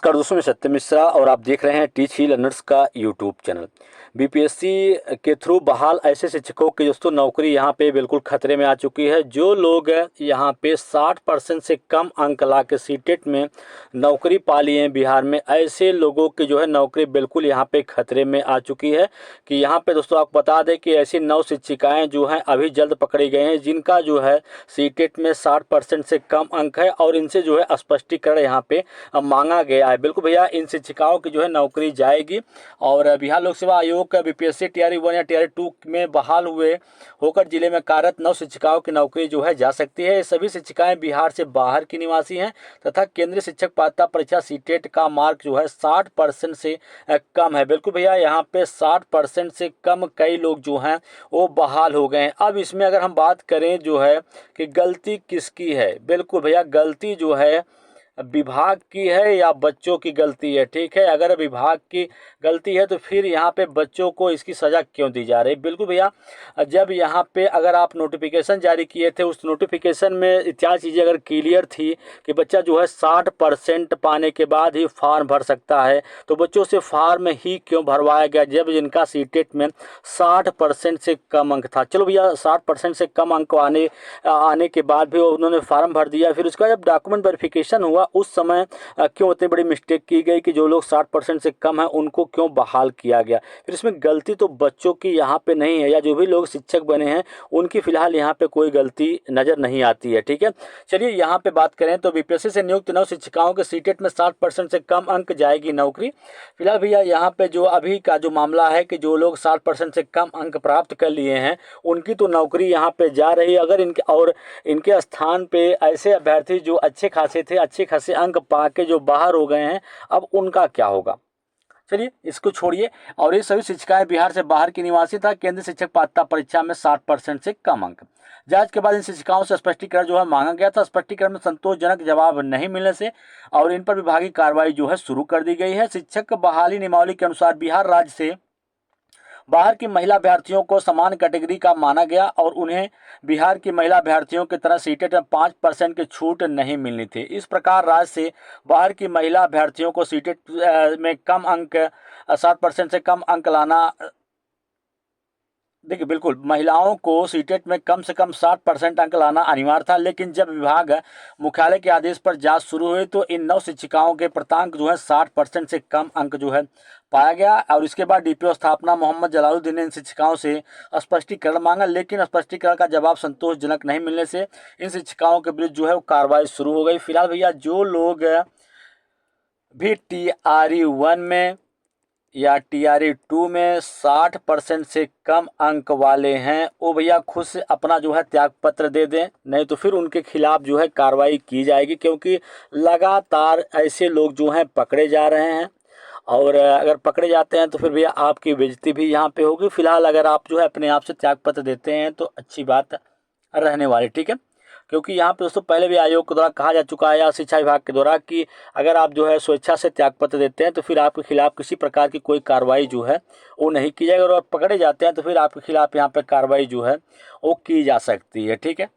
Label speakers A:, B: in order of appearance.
A: नमस्कार दोस्तों, मैं सत्यम मिश्रा और आप देख रहे हैं टीच ही लर्नर्स का यूट्यूब चैनल। बीपीएससी के थ्रू बहाल ऐसे शिक्षकों की दोस्तों नौकरी यहाँ पे बिल्कुल खतरे में आ चुकी है। जो लोग यहाँ पे 60% से कम अंक ला के सीटेट में नौकरी पा लिए हैं बिहार में, ऐसे लोगों की जो है नौकरी बिल्कुल यहाँ पे खतरे में आ चुकी है। कि यहाँ पे दोस्तों आपको बता दें कि ऐसी 9 शिक्षिकाएँ जो हैं अभी जल्द पकड़ी गई हैं, जिनका जो है सीटेट में 60% से कम अंक है और इनसे जो है स्पष्टीकरण यहाँ पे मांगा गया है। बिल्कुल भैया, इन शिक्षिकाओं की जो है नौकरी जाएगी और बिहार लोक सेवा आयोग का बीपीएससी टीआरई 1 या टीआरई 2 में बहाल हुए होकर जिले में कार्यरत 9 शिक्षिकाओं की नौकरी जो है जा सकती है। ये सभी शिक्षिकाएं बिहार से बाहर की निवासी हैं तथा केंद्रीय शिक्षक पात्रता परीक्षा सीटेट का मार्क जो है 60% से कम है। बिल्कुल भैया, यहाँ पे 60% से कम कई लोग जो हैं वो बहाल हो गए हैं। अब इसमें अगर हम बात करें जो है कि गलती किसकी है, बिल्कुल भैया गलती जो है विभाग की है या बच्चों की गलती है। ठीक है, अगर विभाग की गलती है तो फिर यहाँ पे बच्चों को इसकी सज़ा क्यों दी जा रही है। बिल्कुल भैया, जब यहाँ पे अगर आप नोटिफिकेशन जारी किए थे, उस नोटिफिकेशन में इत्यादि चीज़ें अगर क्लियर थी कि बच्चा जो है 60% पाने के बाद ही फॉर्म भर सकता है, तो बच्चों से फॉर्म ही क्यों भरवाया गया जब जिनका सीटेट में 60% से कम अंक था। चलो भैया, 60% से कम अंक आने के बाद भी उन्होंने फॉर्म भर दिया। फिर उसका जब डॉक्यूमेंट वेरिफिकेशन हुआ उस समय क्यों इतनी बड़ी मिस्टेक की गई कि जो लोग 60% से कम है उनको क्यों बहाल किया गया। फिर इसमें गलती तो बच्चों की यहाँ पे नहीं है, या जो भी लोग शिक्षक बने हैं उनकी फिलहाल यहाँ पे कोई गलती नज़र नहीं आती है। ठीक है, चलिए यहाँ पे बात करें तो बीपीएससी से नियुक्त 9 शिक्षिकाओं के सीटेट में 60% से कम अंक जाएगी नौकरी। फिलहाल भैया यहाँ पे जो अभी का जो मामला है कि जो लोग 60% से कम अंक प्राप्त कर लिए हैं उनकी तो नौकरी यहाँ पे जा रही है। अगर इनके स्थान पे ऐसे अभ्यर्थी जो अच्छे खासे थे, अच्छे खासे अंक पा के जो बाहर हो गए हैं, अब उनका क्या होगा। चलिए इसको छोड़िए। और ये सभी शिक्षिकाएं बिहार से बाहर की निवासी था। केंद्रीय शिक्षक पात्रता परीक्षा में 60% से कम अंक। जांच के बाद इन शिक्षिकाओं से स्पष्टीकरण जो है मांगा गया था। स्पष्टीकरण में संतोषजनक जवाब नहीं मिलने से और इन पर विभागीय कार्रवाई जो है शुरू कर दी गई है। शिक्षक बहाली नियमावली के अनुसार बिहार राज्य से बाहर की महिला अभ्यर्थियों को समान कैटेगरी का माना गया और उन्हें बिहार की महिला अभ्यर्थियों की तरह सीटेट में 5% की छूट नहीं मिलनी थी। इस प्रकार राज्य से बाहर की महिला अभ्यर्थियों को सीटेट में कम अंक 60% से कम अंक लाना, देखिए बिल्कुल महिलाओं को सीटेट में कम से कम 60% अंक लाना अनिवार्य था। लेकिन जब विभाग मुख्यालय के आदेश पर जांच शुरू हुई तो इन 9 शिक्षिकाओं के प्राप्तांक जो है 60% से कम अंक जो है पाया गया। और इसके बाद डीपीओ स्थापना मोहम्मद जलालुद्दीन ने इन शिक्षिकाओं से स्पष्टीकरण मांगा, लेकिन स्पष्टीकरण का जवाब संतोषजनक नहीं मिलने से इन शिक्षिकाओं के विरुद्ध जो है वो कार्रवाई शुरू हो गई। फिलहाल भैया जो लोग भी टीआरई 1 में या टीआरई 2 में 60% से कम अंक वाले हैं वो भैया खुद से अपना जो है त्याग पत्र दे दें, नहीं तो फिर उनके खिलाफ जो है कार्रवाई की जाएगी। क्योंकि लगातार ऐसे लोग जो हैं पकड़े जा रहे हैं और अगर पकड़े जाते हैं तो फिर भैया आपकी बेइज्जती भी यहाँ पे होगी। फिलहाल अगर आप जो है अपने आप से त्याग पत्र देते हैं तो अच्छी बात रहने वाली। ठीक है, क्योंकि यहाँ पे दोस्तों पहले भी आयोग के द्वारा कहा जा चुका है या शिक्षा विभाग के द्वारा कि अगर आप जो है स्वेच्छा से त्यागपत्र देते हैं तो फिर आपके खिलाफ किसी प्रकार की कोई कार्रवाई जो है वो नहीं की जाएगी, और पकड़े जाते हैं तो फिर आपके खिलाफ यहाँ पे कार्रवाई जो है वो की जा सकती है। ठीक है।